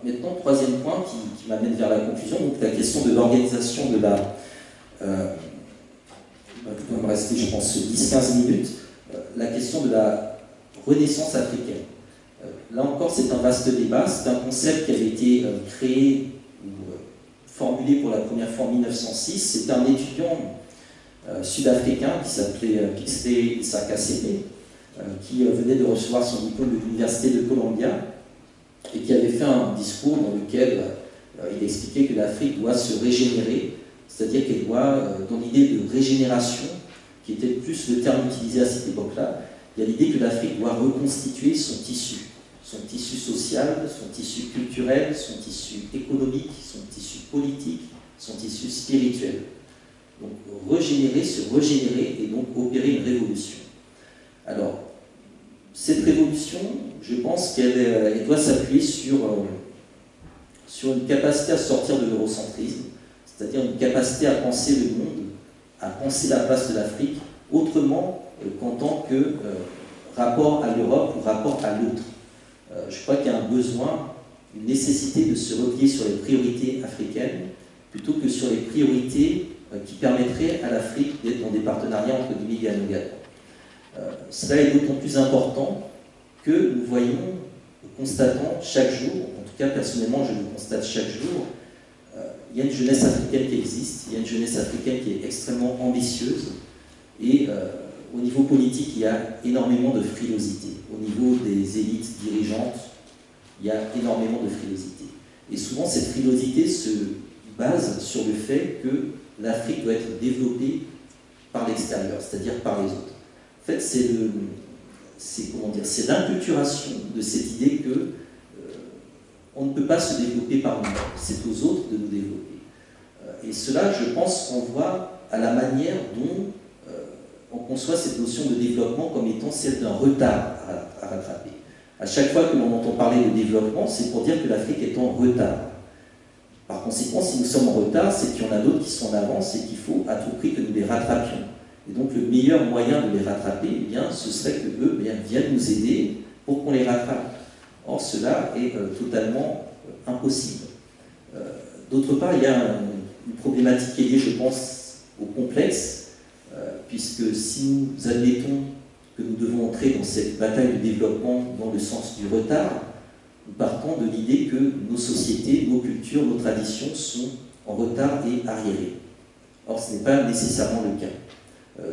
maintenant, troisième point qui m'amène vers la conclusion, donc la question de l'organisation de la... il va me rester, je pense, 10-15 minutes. La question de la renaissance africaine. Là encore, c'est un vaste débat. C'est un concept qui avait été créé ou formulé pour la première fois en 1906. C'est un étudiant sud-africain qui s'appelait Kingsley Isaka-Seme, qui venait de recevoir son diplôme de l'Université de Columbia et qui avait fait un discours dans lequel il expliquait que l'Afrique doit se régénérer, c'est-à-dire qu'elle doit, dans l'idée de régénération, qui était plus le terme utilisé à cette époque-là, il y a l'idée que l'Afrique doit reconstituer son tissu social, son tissu culturel, son tissu économique, son tissu politique, son tissu spirituel. Donc régénérer, se régénérer et donc opérer une révolution. Alors, cette révolution, je pense qu'elle doit s'appuyer sur une capacité à sortir de l'eurocentrisme, c'est-à-dire une capacité à penser le monde, à penser la place de l'Afrique autrement qu'en tant que rapport à l'Europe ou rapport à l'autre. Je crois qu'il y a un besoin, une nécessité de se replier sur les priorités africaines plutôt que sur les priorités qui permettraient à l'Afrique d'être dans des partenariats entre guillemets gagnant-gagnant. Cela est d'autant plus important que nous voyons, nous constatons chaque jour, en tout cas personnellement je le constate chaque jour, il y a une jeunesse africaine qui existe, il y a une jeunesse africaine qui est extrêmement ambitieuse et au niveau politique il y a énormément de frilosité. Au niveau des élites dirigeantes, il y a énormément de frilosité. Et souvent cette frilosité se base sur le fait que l'Afrique doit être développée par l'extérieur, c'est-à-dire par les autres. En fait, c'est l'inculturation de cette idée que on ne peut pas se développer par nous-mêmes, c'est aux autres de nous développer. Et cela, je pense, renvoie à la manière dont on conçoit cette notion de développement comme étant celle d'un retard à rattraper. À chaque fois que l'on entend parler de développement, c'est pour dire que l'Afrique est en retard. Par conséquent, si nous sommes en retard, c'est qu'il y en a d'autres qui sont en avance et qu'il faut à tout prix que nous les rattrapions. Et donc le meilleur moyen de les rattraper, eh bien, ce serait qu'eux viennent nous aider pour qu'on les rattrape. Or, cela est totalement impossible. D'autre part, il y a une problématique qui est liée, je pense, au complexe, puisque si nous admettons que nous devons entrer dans cette bataille de développement dans le sens du retard, nous partons de l'idée que nos sociétés, nos cultures, nos traditions sont en retard et arriérées. Or, ce n'est pas nécessairement le cas.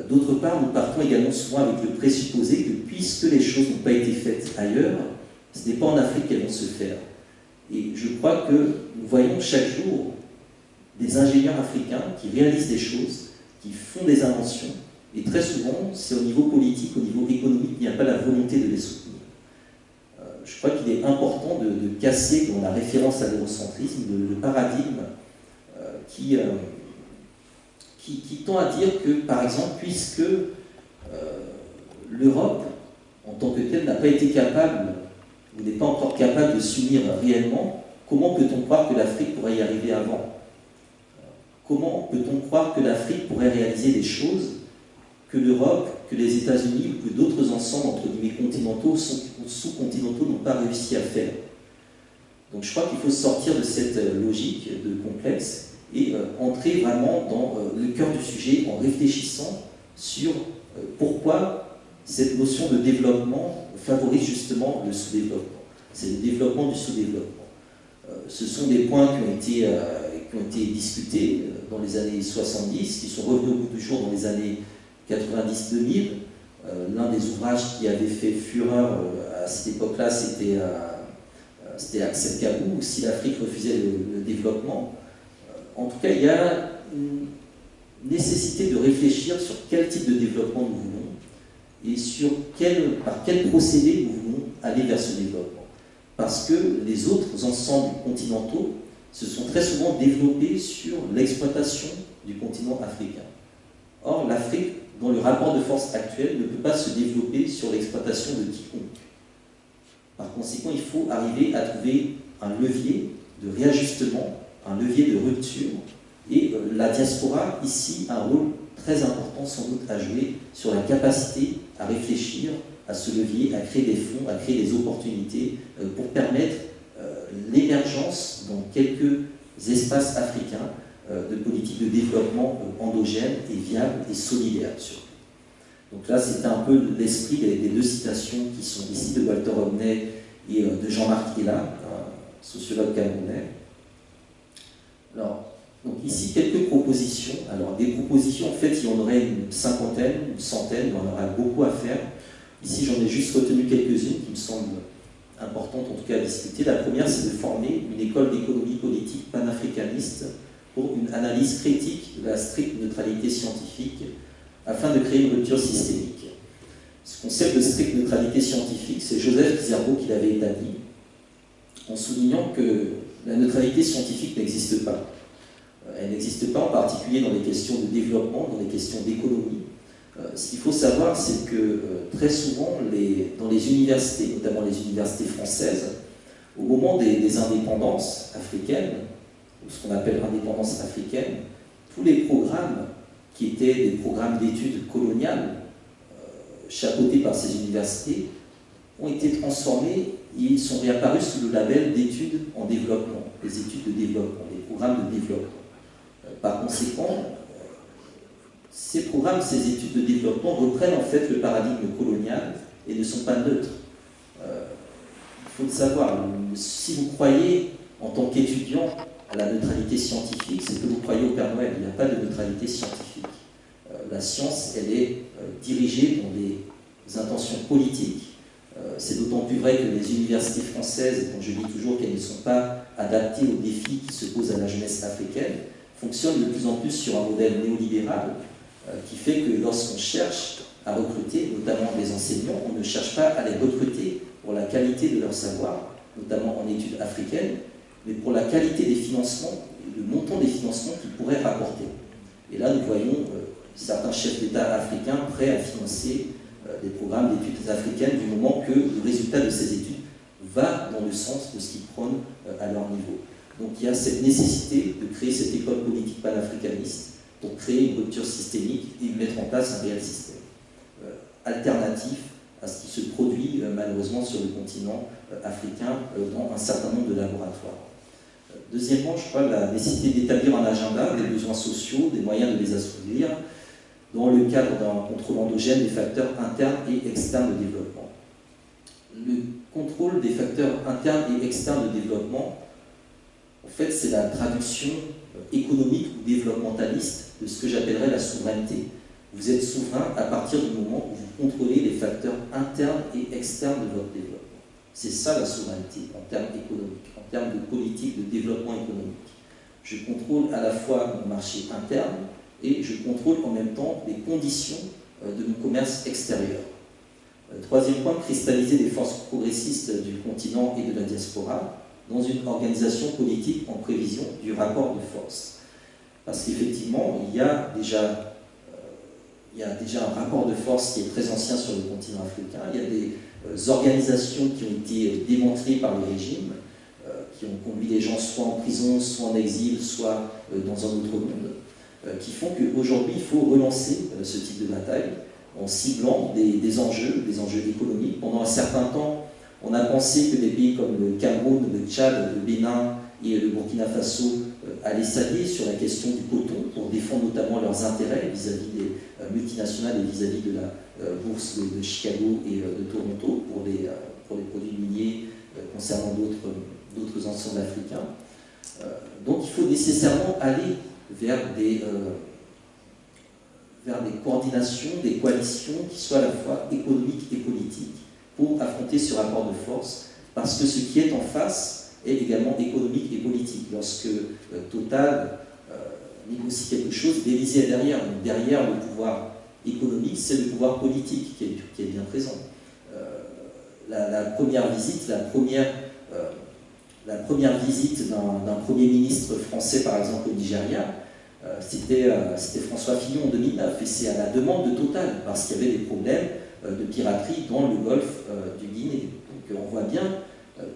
D'autre part, nous partons également souvent avec le présupposé que puisque les choses n'ont pas été faites ailleurs, ce n'est pas en Afrique qu'elles vont se faire. Et je crois que nous voyons chaque jour des ingénieurs africains qui réalisent des choses, qui font des inventions, et très souvent, c'est au niveau politique, au niveau économique, il n'y a pas la volonté de les soutenir. Je crois qu'il est important de casser dans la référence à l'eurocentrisme le paradigme qui tend à dire que, par exemple, puisque l'Europe, en tant que telle, n'a pas été capable, ou n'est pas encore capable de s'unir réellement, comment peut-on croire que l'Afrique pourrait y arriver avant? Comment peut-on croire que l'Afrique pourrait réaliser des choses que l'Europe, que les États-Unis ou que d'autres ensembles, entre guillemets, continentaux, sous-continentaux n'ont pas réussi à faire? Donc je crois qu'il faut sortir de cette logique de complexe et entrer vraiment dans le cœur du sujet en réfléchissant sur pourquoi cette notion de développement favorise justement le sous-développement. C'est le développement du sous-développement. Ce sont des points qui ont été discutés dans les années 70, qui sont revenus au bout du jour dans les années 90-2000. L'un des ouvrages qui avait fait fureur à cette époque-là, c'était Axel Kabou, Si l'Afrique refusait le développement. En tout cas, il y a une nécessité de réfléchir sur quel type de développement nous voulons et par quel procédé nous voulons aller vers ce développement. Parce que les autres ensembles continentaux se sont très souvent développés sur l'exploitation du continent africain. Or, l'Afrique, dans le rapport de force actuel, ne peut pas se développer sur l'exploitation de quiconque. Par conséquent, il faut arriver à trouver un levier de réajustement, un levier de rupture, et la diaspora, ici, a un rôle très important sans doute à jouer sur la capacité à réfléchir à ce levier, à créer des fonds, à créer des opportunités pour permettre l'émergence dans quelques espaces africains de politiques de développement endogènes et viables et solidaires surtout. Donc là, c'était un peu l'esprit des deux citations qui sont ici de Walter Rodney et de Jean-Marc Ella, un sociologue camerounais. Alors, donc ici, quelques propositions. Alors, des propositions, en fait, il y en aurait une cinquantaine, une centaine, il y en aurait beaucoup à faire. Ici, j'en ai juste retenu quelques-unes qui me semblent importantes, en tout cas, à discuter. La première, c'est de former une école d'économie politique panafricaniste pour une analyse critique de la stricte neutralité scientifique afin de créer une rupture systémique. Ce concept de stricte neutralité scientifique, c'est Joseph Kizerbo qui l'avait établi, en soulignant que la neutralité scientifique n'existe pas. Elle n'existe pas en particulier dans les questions de développement, dans les questions d'économie. Ce qu'il faut savoir, c'est que très souvent, dans les universités, notamment les universités françaises, au moment des indépendances africaines, ou ce qu'on appelle indépendance africaine, tous les programmes qui étaient des programmes d'études coloniales, chapeautés par ces universités, ont été transformés et ils sont réapparus sous le label d'études en développement, les études de développement, les programmes de développement. Par conséquent, ces programmes, ces études de développement reprennent en fait le paradigme colonial et ne sont pas neutres. Il faut le savoir, si vous croyez en tant qu'étudiant à la neutralité scientifique, c'est que vous croyez au Père Noël. Il n'y a pas de neutralité scientifique. La science, elle est dirigée dans des intentions politiques. C'est d'autant plus vrai que les universités françaises, dont je dis toujours qu'elles ne sont pas adaptées aux défis qui se posent à la jeunesse africaine, fonctionnent de plus en plus sur un modèle néolibéral qui fait que lorsqu'on cherche à recruter, notamment des enseignants, on ne cherche pas à les recruter pour la qualité de leur savoir, notamment en études africaines, mais pour la qualité des financements, le montant des financements qu'ils pourraient rapporter. Et là, nous voyons certains chefs d'État africains prêts à financer des programmes d'études africaines du moment que le résultat de ces études va dans le sens de ce qu'ils prônent à leur niveau. Donc il y a cette nécessité de créer cette école politique panafricaniste pour créer une rupture systémique et mettre en place un réel système alternatif à ce qui se produit malheureusement sur le continent africain dans un certain nombre de laboratoires. Deuxièmement, je crois la nécessité d'établir un agenda des besoins sociaux, des moyens de les assouvir, dans le cadre d'un contrôle endogène des facteurs internes et externes de développement. Le contrôle des facteurs internes et externes de développement, en fait, c'est la traduction économique ou développementaliste de ce que j'appellerais la souveraineté. Vous êtes souverain à partir du moment où vous contrôlez les facteurs internes et externes de votre développement. C'est ça la souveraineté en termes économiques, en termes de politique de développement économique. Je contrôle à la fois mon marché interne et je contrôle en même temps les conditions de mon commerce extérieur. Troisième point, cristalliser les forces progressistes du continent et de la diaspora dans une organisation politique en prévision du rapport de force. Parce qu'effectivement, il y a déjà un rapport de force qui est très ancien sur le continent africain. Il y a des organisations qui ont été démantelées par le régime, qui ont conduit les gens soit en prison, soit en exil, soit dans un autre monde, qui font qu'aujourd'hui, il faut relancer ce type de bataille en ciblant des enjeux économiques. Pendant un certain temps, on a pensé que des pays comme le Cameroun, le Tchad, le Bénin et le Burkina Faso allaient s'allier sur la question du coton pour défendre notamment leurs intérêts vis-à-vis des multinationales et vis-à-vis de la bourse de Chicago et de Toronto pour les produits miniers concernant d'autres ensembles africains. Donc il faut nécessairement aller vers des coordinations, des coalitions qui soient à la fois économiques et politiques pour affronter ce rapport de force, parce que ce qui est en face est également économique et politique. Lorsque Total négocie quelque chose, l'Élysée est derrière. Donc derrière le pouvoir économique, c'est le pouvoir politique qui est bien présent. La première visite d'un Premier ministre français, par exemple, au Nigeria, c'était François Fillon en 2009, et c'est à la demande de Total, parce qu'il y avait des problèmes de piraterie dans le golfe du Guinée. Donc on voit bien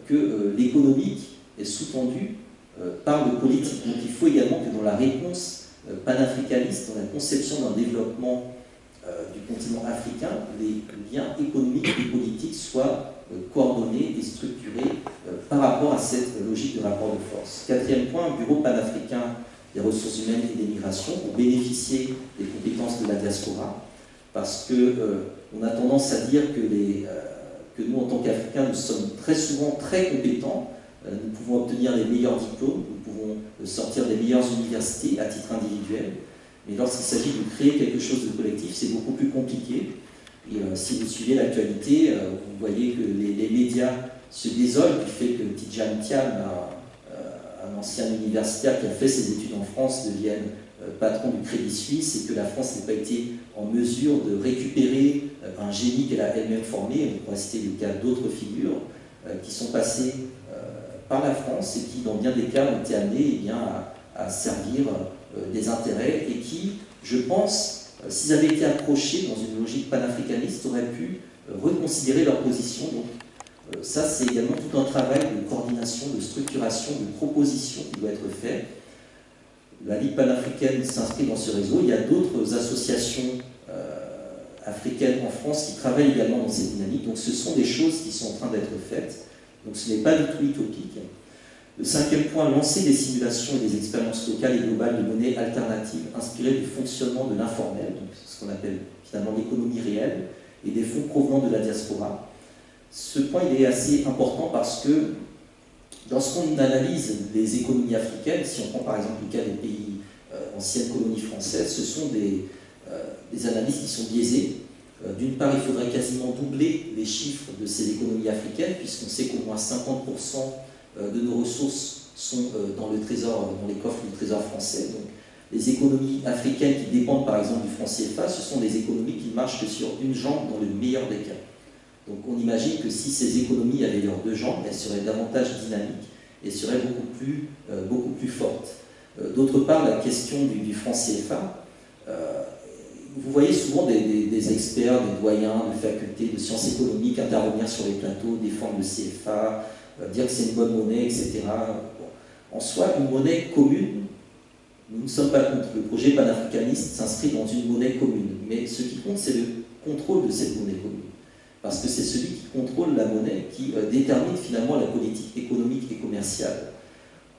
que l'économique est sous-tendu par le politique. Donc il faut également que dans la réponse panafricaniste, dans la conception d'un développement du continent africain, les liens économiques et politiques soient coordonnée et structurée par rapport à cette logique de rapport de force. Quatrième point, Bureau panafricain des ressources humaines et des migrations pour bénéficier des compétences de la diaspora, parce qu'on a tendance à dire que nous, en tant qu'Africains, nous sommes très souvent très compétents, nous pouvons obtenir les meilleurs diplômes, nous pouvons sortir des meilleures universités à titre individuel, mais lorsqu'il s'agit de créer quelque chose de collectif, c'est beaucoup plus compliqué. Et si vous suivez l'actualité, vous voyez que les médias se désolent du fait que Tidjane Thiam, un ancien universitaire qui a fait ses études en France, devienne patron du Crédit Suisse et que la France n'ait pas été en mesure de récupérer un génie qu'elle a elle-même formé. On pourrait citer le cas d'autres figures qui sont passées par la France et qui, dans bien des cas, ont été amenées à servir des intérêts et qui, je pense, s'ils avaient été approchés dans une logique panafricaniste, auraient pu reconsidérer leur position. Donc, ça, c'est également tout un travail de coordination, de structuration, de proposition qui doit être fait. La Ligue panafricaine s'inscrit dans ce réseau. Il y a d'autres associations africaines en France qui travaillent également dans cette dynamique. Donc, ce sont des choses qui sont en train d'être faites. Donc, ce n'est pas du tout utopique. Le cinquième point, lancer des simulations et des expériences locales et globales de monnaie alternative inspirées du fonctionnement de l'informel, donc ce qu'on appelle finalement l'économie réelle, et des fonds provenant de la diaspora. Ce point il est assez important parce que lorsqu'on analyse les économies africaines, si on prend par exemple le cas des pays anciennes colonies françaises, ce sont des analyses qui sont biaisées. D'une part, il faudrait quasiment doubler les chiffres de ces économies africaines, puisqu'on sait qu'au moins 50% de nos ressources sont dans le trésor, dans les coffres du trésor français. Donc, les économies africaines qui dépendent par exemple du franc CFA, ce sont des économies qui marchent que sur une jambe dans le meilleur des cas. Donc on imagine que si ces économies avaient leurs deux jambes, elles seraient davantage dynamiques et seraient beaucoup plus fortes. D'autre part, la question du franc CFA, vous voyez souvent des experts, des doyens de facultés de sciences économiques intervenir sur les plateaux, défendre le CFA, dire que c'est une bonne monnaie, etc. Bon. En soi, une monnaie commune, nous ne sommes pas contre. Le projet panafricaniste s'inscrit dans une monnaie commune. Mais ce qui compte, c'est le contrôle de cette monnaie commune. Parce que c'est celui qui contrôle la monnaie qui détermine finalement la politique économique et commerciale.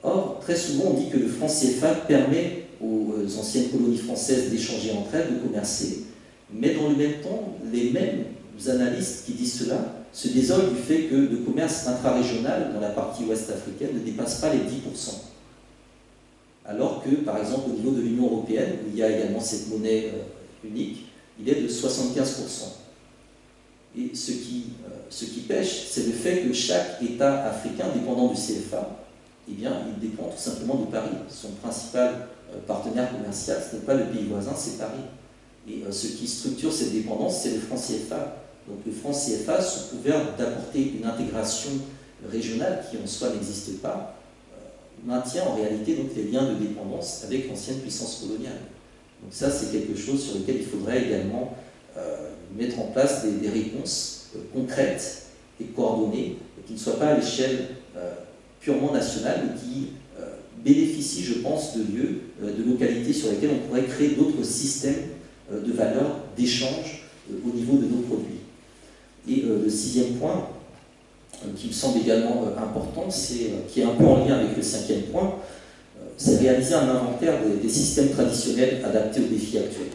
Or, très souvent, on dit que le franc CFA permet aux anciennes colonies françaises d'échanger entre elles, de commercer, mais dans le même temps, les mêmes analystes qui disent cela se désolent du fait que le commerce intra-régional dans la partie ouest africaine ne dépasse pas les 10%. Alors que, par exemple, au niveau de l'Union européenne, où il y a également cette monnaie unique, il est de 75%. Et ce qui pêche, c'est le fait que chaque État africain dépendant du CFA, eh bien, il dépend tout simplement de Paris. Son principal partenaire commercial, ce n'est pas le pays voisin, c'est Paris. Et ce qui structure cette dépendance, c'est le franc CFA. Donc le franc CFA, sous couvert d'apporter une intégration régionale qui en soi n'existe pas, maintient en réalité donc, les liens de dépendance avec l'ancienne puissance coloniale. Donc ça, c'est quelque chose sur lequel il faudrait également mettre en place des réponses concrètes et coordonnées, qui ne soient pas à l'échelle purement nationale, mais qui bénéficient, je pense, de lieux, de localités sur lesquelles on pourrait créer d'autres systèmes de valeur, d'échange au niveau de nos produits. Et le sixième point, qui me semble également important, qui est un peu en lien avec le cinquième point, c'est réaliser un inventaire des systèmes traditionnels adaptés aux défis actuels.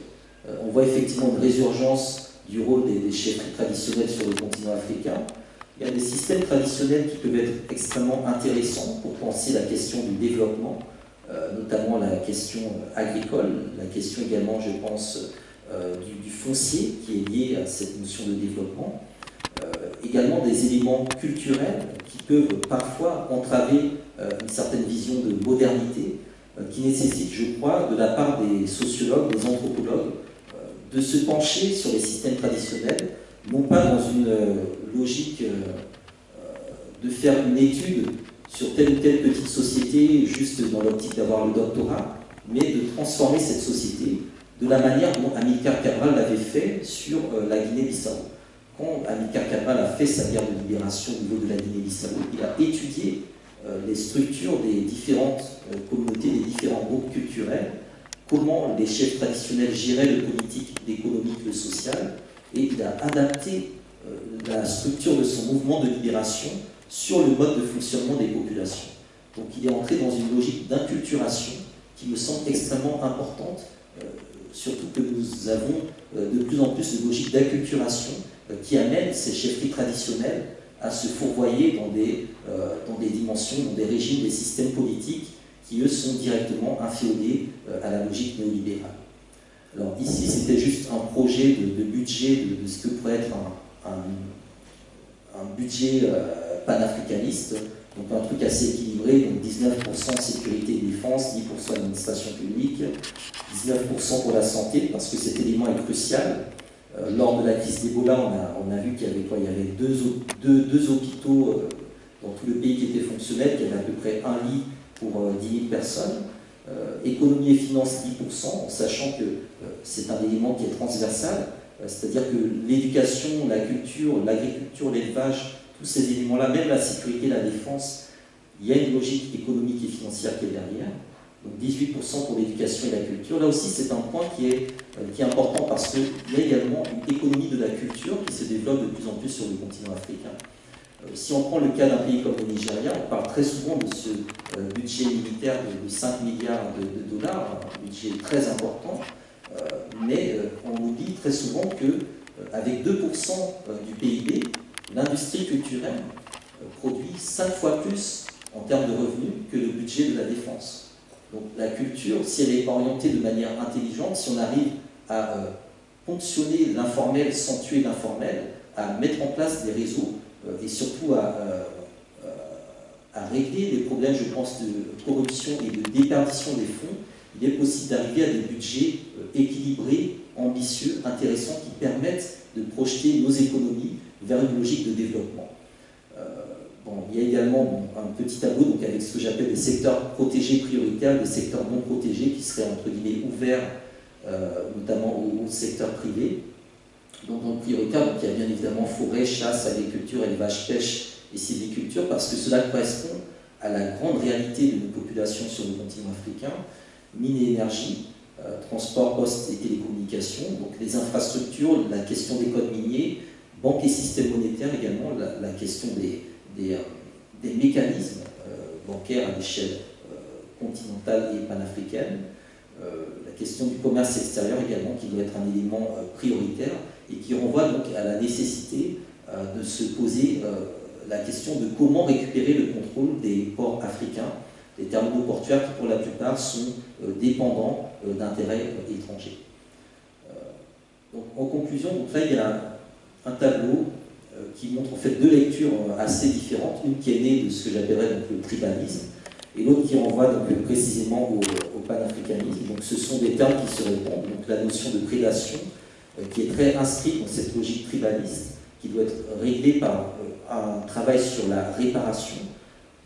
On voit effectivement une résurgence du rôle des chefferies traditionnelles sur le continent africain. Il y a des systèmes traditionnels qui peuvent être extrêmement intéressants pour penser la question du développement, notamment la question agricole, la question également, je pense, du foncier qui est lié à cette notion de développement. Également des éléments culturels qui peuvent parfois entraver une certaine vision de modernité qui nécessite, je crois, de la part des sociologues, des anthropologues, de se pencher sur les systèmes traditionnels, non pas dans une logique de faire une étude sur telle ou telle petite société juste dans l'optique d'avoir le doctorat, mais de transformer cette société de la manière dont Amilcar Cabral l'avait fait sur la Guinée-Bissau. Quand Amilcar Cabral a fait sa guerre de libération au niveau de la Guinée-Bissau, il a étudié les structures des différentes communautés, des différents groupes culturels, comment les chefs traditionnels géraient le politique, l'économique, le social, et il a adapté la structure de son mouvement de libération sur le mode de fonctionnement des populations. Donc il est entré dans une logique d'inculturation qui me semble extrêmement importante, surtout que nous avons de plus en plus de logiques d'acculturation qui amènent ces chefferies traditionnelles à se fourvoyer dans des dimensions, dans des régimes, des systèmes politiques qui, eux, sont directement inféodés à la logique néolibérale. Alors ici, c'était juste un projet de budget de ce que pourrait être un budget panafricaniste, donc un truc assez équilibré, donc 19% sécurité et défense, 10% administration publique, 19% pour la santé, parce que cet élément est crucial. Lors de la crise d'Ebola, on a vu qu'il y avait quoi? Il y avait deux hôpitaux dans tout le pays qui étaient fonctionnels, qui avaient à peu près un lit pour 10 000 personnes. Économie et finances 10%, en sachant que c'est un élément qui est transversal, c'est-à-dire que l'éducation, la culture, l'agriculture, l'élevage, tous ces éléments-là, même la sécurité, la défense, il y a une logique économique et financière qui est derrière. Donc 18% pour l'éducation et la culture. Là aussi, c'est un point qui est important parce qu'il y a également une économie de la culture qui se développe de plus en plus sur le continent africain. Si on prend le cas d'un pays comme le Nigeria, on parle très souvent de ce budget militaire de 5 milliards de dollars, un budget très important, mais on oublie très souvent qu'avec 2% du PIB, l'industrie culturelle produit 5 fois plus en termes de revenus que le budget de la défense. Donc la culture, si elle est orientée de manière intelligente, si on arrive à ponctionner l'informel sans tuer l'informel, à mettre en place des réseaux et surtout à régler les problèmes, je pense, de corruption et de déperdition des fonds, il est possible d'arriver à des budgets équilibrés, ambitieux, intéressants, qui permettent de projeter nos économies vers une logique de développement. Il y a également un petit tableau donc, avec ce que j'appelle des secteurs protégés prioritaires, des secteurs non protégés qui seraient entre guillemets ouverts notamment au secteur privé. Donc dans le prioritaire, donc, il y a bien évidemment forêt, chasse, agriculture, élevage, pêche et sylviculture parce que cela correspond à la grande réalité de nos populations sur le continent africain, mines et énergie, transport, poste et télécommunications, donc les infrastructures, la question des codes miniers, banque et système monétaire également, la question des mécanismes bancaires à l'échelle continentale et panafricaine, la question du commerce extérieur également qui doit être un élément prioritaire et qui renvoie donc à la nécessité de se poser la question de comment récupérer le contrôle des ports africains, des terminaux portuaires qui pour la plupart sont dépendants d'intérêts étrangers. Donc, en conclusion, donc là il y a un tableau qui montre en fait deux lectures assez différentes, une qui est née de ce que j'appellerais donc le tribalisme, et l'autre qui renvoie donc précisément au panafricanisme. Donc ce sont des termes qui se répondent, donc la notion de prédation qui est très inscrite dans cette logique tribaliste, qui doit être réglée par un travail sur la réparation,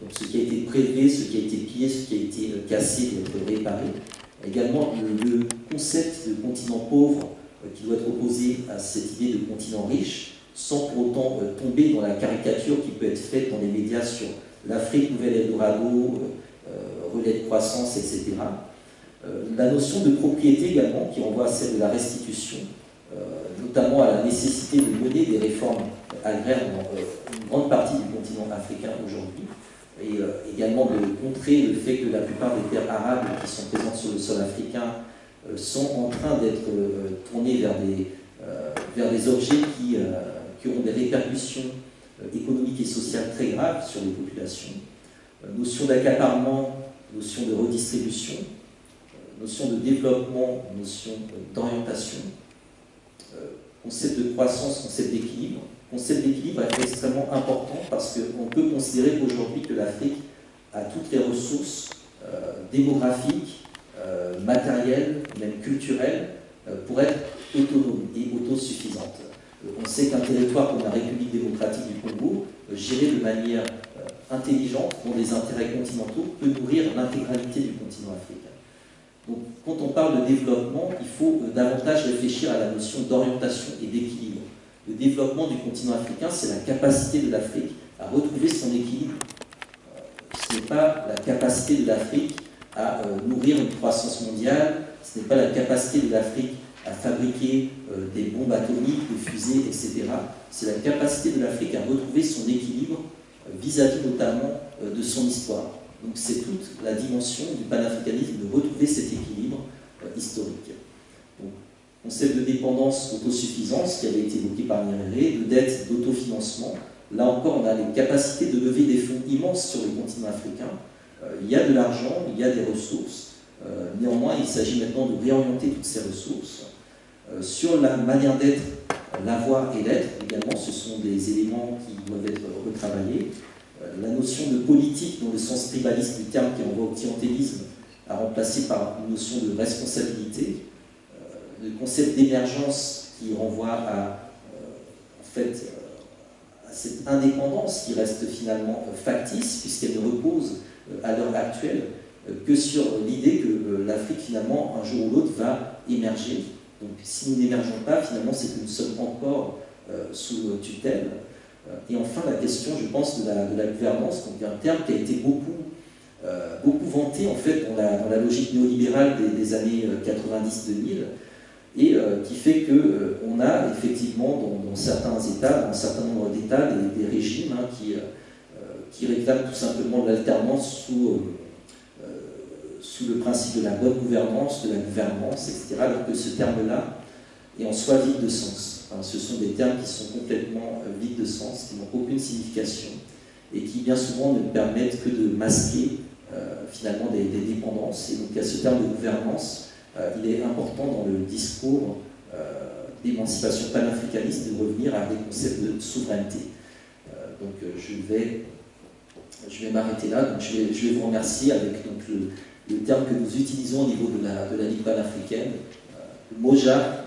donc ce qui a été prélevé, ce qui a été pillé, ce qui a été cassé doit être réparé. Également le concept de continent pauvre qui doit être opposé à cette idée de continent riche, sans pour autant tomber dans la caricature qui peut être faite dans les médias sur l'Afrique, Nouvelle Eldorado, relais de croissance, etc. La notion de propriété également, qui renvoie à celle de la restitution, notamment à la nécessité de mener des réformes agraires dans une grande partie du continent africain aujourd'hui, et également de contrer le fait que la plupart des terres arables qui sont présentes sur le sol africain sont en train d'être tournées vers des objets qui ont des répercussions économiques et sociales très graves sur les populations. Notion d'accaparement, notion de redistribution, notion de développement, notion d'orientation, concept de croissance, concept d'équilibre. Concept d'équilibre est extrêmement important parce qu'on peut considérer qu'aujourd'hui que l'Afrique a toutes les ressources démographiques, matérielles, même culturelles, pour être autonome et autosuffisante. On sait qu'un territoire comme la République démocratique du Congo, géré de manière intelligente, pour des intérêts continentaux, peut nourrir l'intégralité du continent africain. Donc, quand on parle de développement, il faut davantage réfléchir à la notion d'orientation et d'équilibre. Le développement du continent africain, c'est la capacité de l'Afrique à retrouver son équilibre. Ce n'est pas la capacité de l'Afrique à nourrir une croissance mondiale, ce n'est pas la capacité de l'Afrique à fabriquer des bombes atomiques, des fusées, etc. C'est la capacité de l'Afrique à retrouver son équilibre vis-à-vis notamment de son histoire. Donc c'est toute la dimension du panafricanisme de retrouver cet équilibre historique. Donc, concept de dépendance, autosuffisance qui avait été évoqué par Nyerere, de dette, d'autofinancement. Là encore, on a les capacités de lever des fonds immenses sur le continent africain. Il y a de l'argent, il y a des ressources. Néanmoins, il s'agit maintenant de réorienter toutes ces ressources. Sur la manière d'être, l'avoir et l'être, également, ce sont des éléments qui doivent être retravaillés. La notion de politique, dans le sens tribaliste du terme qui renvoie au clientélisme, à remplacer par une notion de responsabilité. Le concept d'émergence qui renvoie à, en fait, à cette indépendance qui reste finalement factice, puisqu'elle ne repose à l'heure actuelle que sur l'idée que l'Afrique, finalement, un jour ou l'autre, va émerger. Donc, si nous n'émergeons pas, finalement, c'est que nous sommes encore sous tutelle. Et enfin, la question, je pense, de la gouvernance, donc un terme qui a été beaucoup vanté, en fait, dans la logique néolibérale des années 90-2000, et qui fait qu'on a effectivement dans certains États, dans un certain nombre d'États, des régimes qui réclament tout simplement de l'alternance sous le principe de la bonne gouvernance, de la gouvernance, etc., alors que ce terme-là est en soi vide de sens. Enfin, ce sont des termes qui sont complètement vides de sens, qui n'ont aucune signification, et qui bien souvent ne permettent que de masquer finalement des dépendances. Et donc à ce terme de gouvernance, il est important dans le discours d'émancipation panafricaniste de revenir à des concepts de souveraineté. Donc je vais m'arrêter là. Donc, je vais vous remercier avec donc, le terme que nous utilisons au niveau de la Ligue panafricaine, le MOJA,